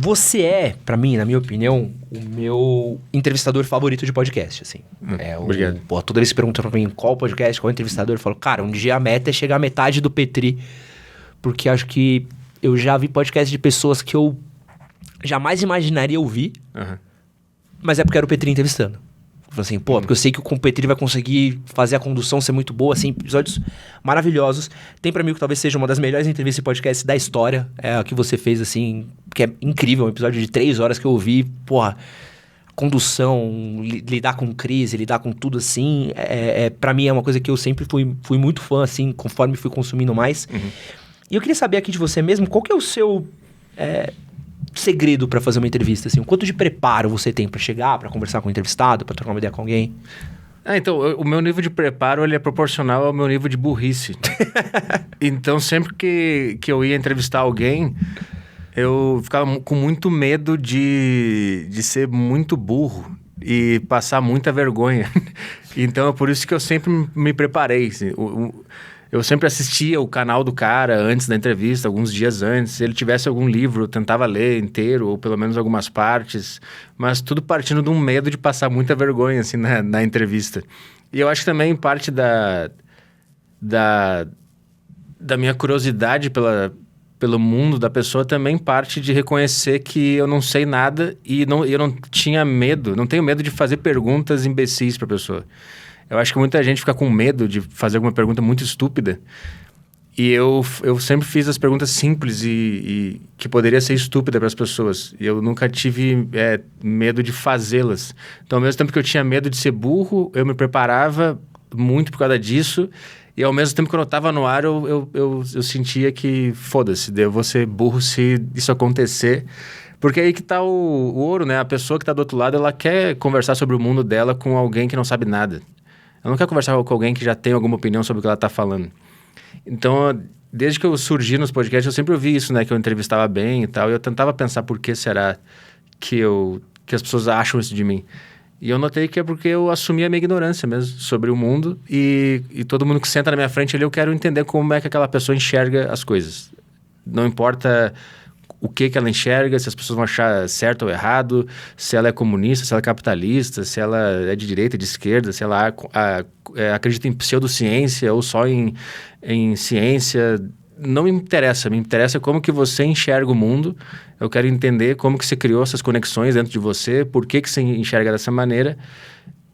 Você é, pra mim, na minha opinião, o meu entrevistador favorito de podcast, assim. Obrigado. Pô, toda vez que pergunta pra mim qual podcast, qual entrevistador, eu falo, cara, um dia a meta é chegar à metade do Petri, porque acho que eu já vi podcast de pessoas que eu jamais imaginaria ouvir, mas é porque era o Petri entrevistando. Eu falei assim, pô, porque eu sei que o Petri vai conseguir fazer a condução ser muito boa, assim, episódios maravilhosos. Tem pra mim que talvez seja uma das melhores entrevistas e podcasts da história, é a que você fez, assim, que é incrível, um episódio de 3 horas que eu ouvi, porra, condução, lidar com crise, lidar com tudo, assim, pra mim é uma coisa que eu sempre fui muito fã, assim, conforme fui consumindo mais. E eu queria saber aqui de você mesmo, qual que é o seu segredo pra fazer uma entrevista, assim? O quanto de preparo você tem pra chegar, pra conversar com o entrevistado, pra trocar uma ideia com alguém? Então, o meu nível de preparo, ele é proporcional ao meu nível de burrice. Então, sempre que eu ia entrevistar alguém, eu ficava com muito medo de ser muito burro e passar muita vergonha. Então, é por isso que eu sempre me preparei, assim. Eu sempre assistia o canal do cara antes da entrevista, alguns dias antes. Se ele tivesse algum livro, eu tentava ler inteiro, ou pelo menos algumas partes. Mas tudo partindo de um medo de passar muita vergonha, assim, na entrevista. E eu acho que também parte da minha curiosidade pelo mundo da pessoa também parte de reconhecer que eu não sei nada e eu não tinha medo, não tenho medo de fazer perguntas imbecis para a pessoa. Eu acho que muita gente fica com medo de fazer alguma pergunta muito estúpida. E eu sempre fiz as perguntas simples e que poderia ser estúpida para as pessoas. E eu nunca tive medo de fazê-las. Então, ao mesmo tempo que eu tinha medo de ser burro, eu me preparava muito por causa disso. E ao mesmo tempo que eu estava no ar, eu sentia que, foda-se, eu vou ser burro se isso acontecer. Porque aí que tá o ouro, né? A pessoa que tá do outro lado, ela quer conversar sobre o mundo dela com alguém que não sabe nada. Ela não quer conversar com alguém que já tem alguma opinião sobre o que ela tá falando. Então, desde que eu surgi nos podcasts, eu sempre ouvi isso, né? Que eu entrevistava bem e tal. E eu tentava pensar por que será que as pessoas acham isso de mim. E eu notei que é porque eu assumi a minha ignorância mesmo sobre o mundo. E todo mundo que senta na minha frente ali, eu quero entender como é que aquela pessoa enxerga as coisas. Não importa o que ela enxerga, se as pessoas vão achar certo ou errado, se ela é comunista, se ela é capitalista, se ela é de direita, de esquerda, se ela acredita em pseudociência ou só em ciência. Não me interessa como que você enxerga o mundo. Eu quero entender como que você criou essas conexões dentro de você, por que você enxerga dessa maneira.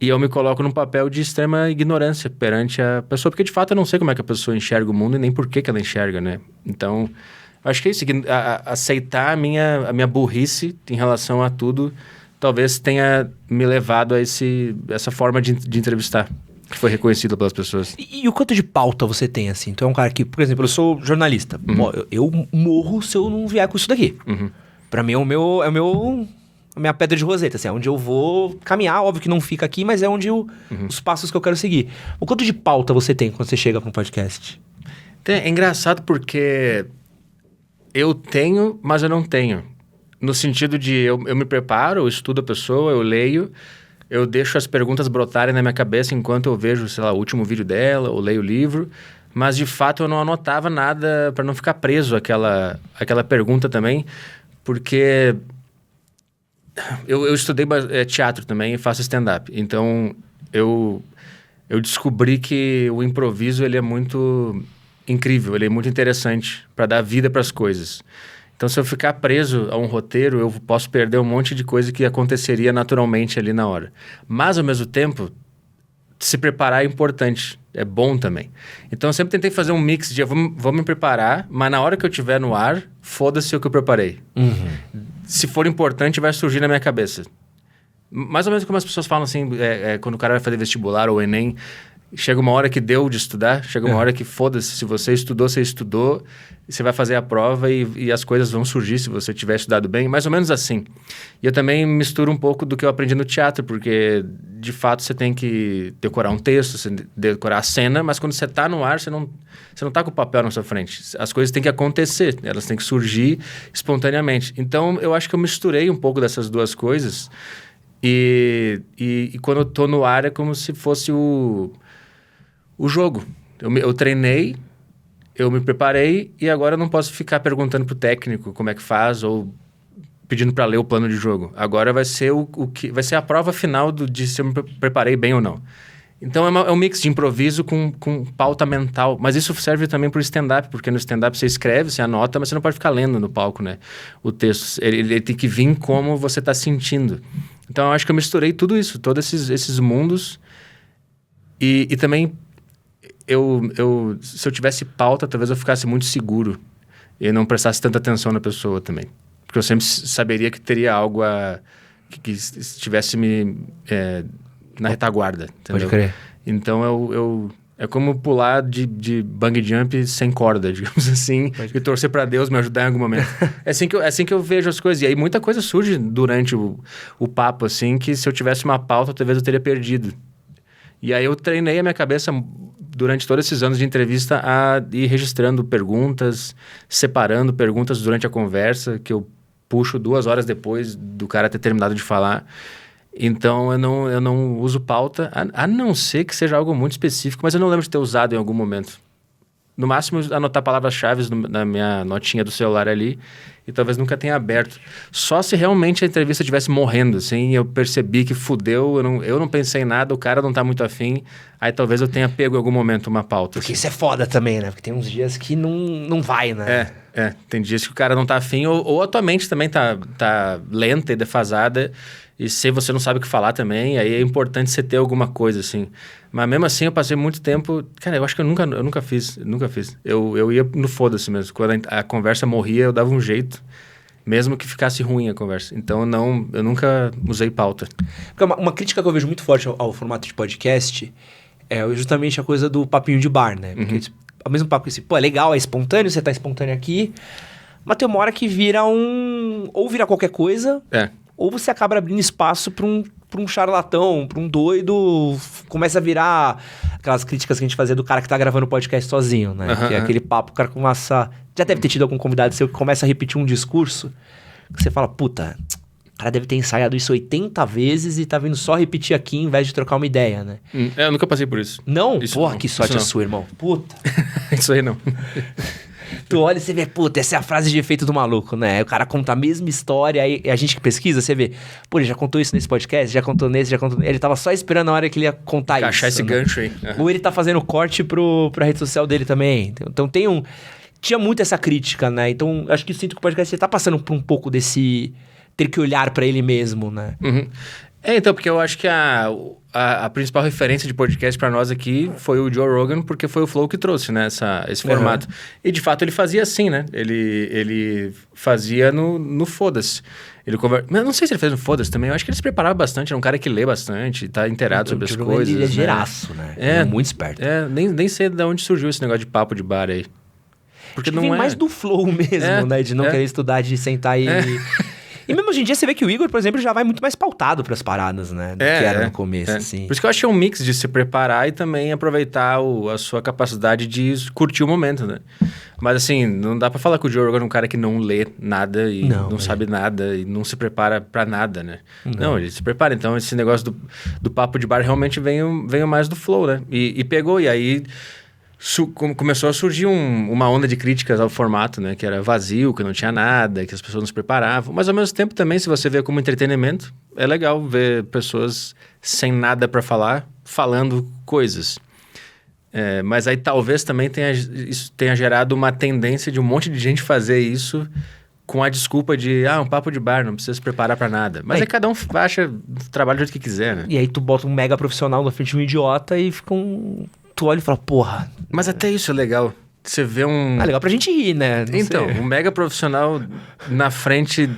E eu me coloco num papel de extrema ignorância perante a pessoa, porque de fato eu não sei como é que a pessoa enxerga o mundo e nem por que ela enxerga, né? Então, acho que é isso, aceitar a minha burrice em relação a tudo, talvez tenha me levado a essa forma de entrevistar, que foi reconhecida pelas pessoas. E o quanto de pauta você tem, assim? Tu é um cara que, por exemplo, eu sou jornalista. Pô, eu morro se eu não vier com isso daqui. Pra mim a minha pedra de roseta, assim, é onde eu vou caminhar, óbvio que não fica aqui, mas é onde os passos que eu quero seguir. O quanto de pauta você tem quando você chega pra um podcast? É engraçado porque eu tenho, mas eu não tenho. No sentido de eu me preparo, eu estudo a pessoa, eu leio, eu deixo as perguntas brotarem na minha cabeça enquanto eu vejo, sei lá, o último vídeo dela, ou leio o livro, mas de fato eu não anotava nada para não ficar preso àquela pergunta também, porque eu estudei teatro também e faço stand-up. Então eu descobri que o improviso ele é muito incrível, ele é muito interessante para dar vida para as coisas. Então, se eu ficar preso a um roteiro, eu posso perder um monte de coisa que aconteceria naturalmente ali na hora. Mas, ao mesmo tempo, se preparar é importante, é bom também. Então, eu sempre tentei fazer um mix de vou me preparar, mas na hora que eu estiver no ar, foda-se o que eu preparei. Se for importante, vai surgir na minha cabeça. Mais ou menos como as pessoas falam assim, quando o cara vai fazer vestibular ou Enem, chega uma hora que deu de estudar, chega uma hora que foda-se, se você estudou, você vai fazer a prova e as coisas vão surgir se você tiver estudado bem, mais ou menos assim. E eu também misturo um pouco do que eu aprendi no teatro, porque de fato você tem que decorar um texto, você decorar a cena, mas quando você está no ar, você não está com o papel na sua frente. As coisas têm que acontecer, elas têm que surgir espontaneamente. Então eu acho que eu misturei um pouco dessas duas coisas e quando eu estou no ar é como se fosse o jogo. Eu treinei, eu me preparei e agora eu não posso ficar perguntando pro técnico como é que faz ou pedindo para ler o plano de jogo. Agora vai ser vai ser a prova final de se eu me preparei bem ou não. Então é um mix de improviso com pauta mental. Mas isso serve também para o stand-up, porque no stand-up você escreve, você anota, mas você não pode ficar lendo no palco, né? O texto, ele tem que vir como você está sentindo. Então eu acho que eu misturei tudo isso, todos esses mundos. E também, se eu tivesse pauta, talvez eu ficasse muito seguro e não prestasse tanta atenção na pessoa também. Porque eu sempre saberia que teria algo que estivesse na retaguarda, entendeu? Pode crer. Então, é como pular de bungee jump sem corda, digamos assim, e torcer para Deus me ajudar em algum momento. É assim que eu vejo as coisas. E aí muita coisa surge durante o papo, assim, que se eu tivesse uma pauta, talvez eu teria perdido. E aí eu treinei a minha cabeça durante todos esses anos de entrevista a ir registrando perguntas, separando perguntas durante a conversa, que eu puxo 2 horas depois do cara ter terminado de falar. Então eu não uso pauta, a não ser que seja algo muito específico, mas eu não lembro de ter usado em algum momento. No máximo, anotar palavras-chave na minha notinha do celular ali e talvez nunca tenha aberto. Só se realmente a entrevista estivesse morrendo, assim, eu percebi que fudeu, eu não pensei em nada, o cara não tá muito afim, aí talvez eu tenha pego em algum momento uma pauta. Porque assim. isso é foda também, né? Porque tem uns dias que não vai, né? Tem dias que o cara não tá afim, ou a tua mente também tá lenta e defasada, e se você não sabe o que falar também, aí é importante você ter alguma coisa, assim. Mas mesmo assim, eu passei muito tempo... Cara, eu acho que eu nunca fiz. Eu ia no foda-se mesmo. Quando a conversa morria, eu dava um jeito, mesmo que ficasse ruim a conversa. Então, eu nunca usei pauta. Uma crítica que eu vejo muito forte ao formato de podcast é justamente a coisa do papinho de bar, né? Porque ao mesmo papo que assim, pô, é legal, é espontâneo, você tá espontâneo aqui, mas tem uma hora que vira ou vira qualquer coisa... Ou você acaba abrindo espaço para um charlatão, para um doido, começa a virar aquelas críticas que a gente fazia do cara que tá gravando o podcast sozinho, né? Que é aquele papo, o cara começa... Já deve ter tido algum convidado seu que começa a repetir um discurso, que você fala, puta, o cara deve ter ensaiado isso 80 vezes e tá vindo só repetir aqui em vez de trocar uma ideia, né? Eu nunca passei por isso. Não? Isso Porra, não. que sorte a Isso sua, irmão. Puta. Isso aí não. Tu olha e você vê, puta, essa é a frase de efeito do maluco, né? O cara conta a mesma história, aí a gente que pesquisa, você vê, pô, ele já contou isso nesse podcast, já contou nesse, já contou... Ele tava só esperando a hora que ele ia contar isso. Achar esse gancho aí. Ou ele tá fazendo corte pra rede social dele também. Então tinha muito essa crítica, né? Então, acho que eu sinto que o podcast você tá passando por um pouco desse... ter que olhar pra ele mesmo, né? Então, porque eu acho que a principal referência de podcast pra nós aqui foi o Joe Rogan, porque foi o Flow que trouxe, né, esse formato. E, de fato, ele fazia assim, né? Ele fazia no foda-se. Mas não sei se ele fez no foda-se também. Eu acho que ele se preparava bastante. É um cara que lê bastante, tá inteirado sobre as coisas. Ele é geraço, né? Ele é muito esperto. Nem sei de onde surgiu esse negócio de papo de bar aí. Porque não vem mais do Flow mesmo, né? De não querer estudar, de sentar e... E mesmo hoje em dia você vê que o Igor, por exemplo, já vai muito mais pautado pras paradas, né? Do que era no começo, assim. Por isso que eu acho que é um mix de se preparar e também aproveitar a sua capacidade de curtir o momento, né? Mas assim, não dá pra falar que o Joe Rogan é um cara que não lê nada e não sabe nada e não se prepara pra nada, né? Não, ele se prepara. Então esse negócio do papo de bar realmente veio mais do Flow, né? E pegou, e aí... começou a surgir uma onda de críticas ao formato, né? Que era vazio, que não tinha nada, que as pessoas não se preparavam. Mas ao mesmo tempo também, se você vê como entretenimento, é legal ver pessoas sem nada para falar, falando coisas. Mas aí talvez também isso tenha gerado uma tendência de um monte de gente fazer isso com a desculpa de, um papo de bar, não precisa se preparar para nada. Mas aí cada um acha, trabalha do jeito que quiser, né? E aí tu bota um mega profissional na frente de um idiota e fica tu olha e fala, porra... Mas até isso é legal. Você vê um... legal pra gente rir, né? Um mega profissional na frente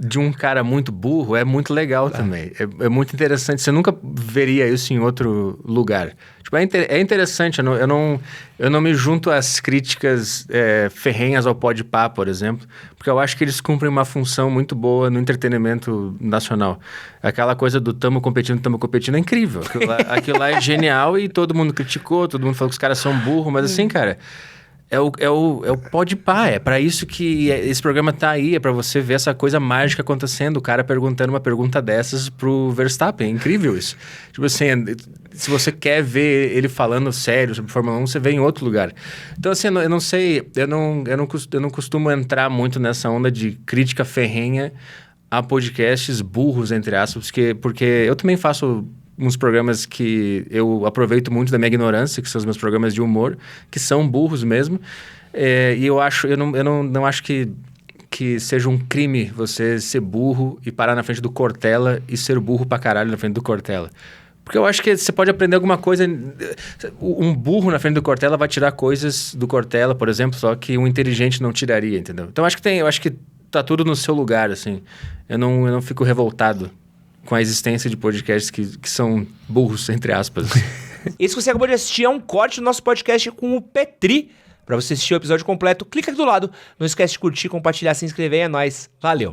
de um cara muito burro é muito legal também. É muito interessante. Você nunca veria isso em outro lugar. Tipo, é interessante. Eu não me junto às críticas ferrenhas ao Podpah, por exemplo, porque eu acho que eles cumprem uma função muito boa no entretenimento nacional. Aquela coisa do tamo competindo é incrível. Aquilo lá é genial e todo mundo criticou, todo mundo falou que os caras são burros, mas assim, cara... É o Podpah, é pra isso que esse programa tá aí, é pra você ver essa coisa mágica acontecendo, o cara perguntando uma pergunta dessas pro Verstappen, é incrível isso. Tipo assim, se você quer ver ele falando sério sobre Fórmula 1, você vê em outro lugar. Então assim, eu não sei, eu não costumo entrar muito nessa onda de crítica ferrenha a podcasts burros, entre aspas, porque eu também faço uns programas que eu aproveito muito da minha ignorância, que são os meus programas de humor, que são burros mesmo. E eu não acho que seja um crime você ser burro e parar na frente do Cortella e ser burro pra caralho na frente do Cortella. Porque eu acho que você pode aprender alguma coisa... Um burro na frente do Cortella vai tirar coisas do Cortella, por exemplo, só que um inteligente não tiraria, entendeu? Então eu acho que tá tudo no seu lugar, assim. Eu não fico revoltado com a existência de podcasts que são burros, entre aspas. Esse que você acabou de assistir é um corte do nosso podcast com o Petri. Pra você assistir o episódio completo, clica aqui do lado. Não esquece de curtir, compartilhar, se inscrever. É nóis. Valeu!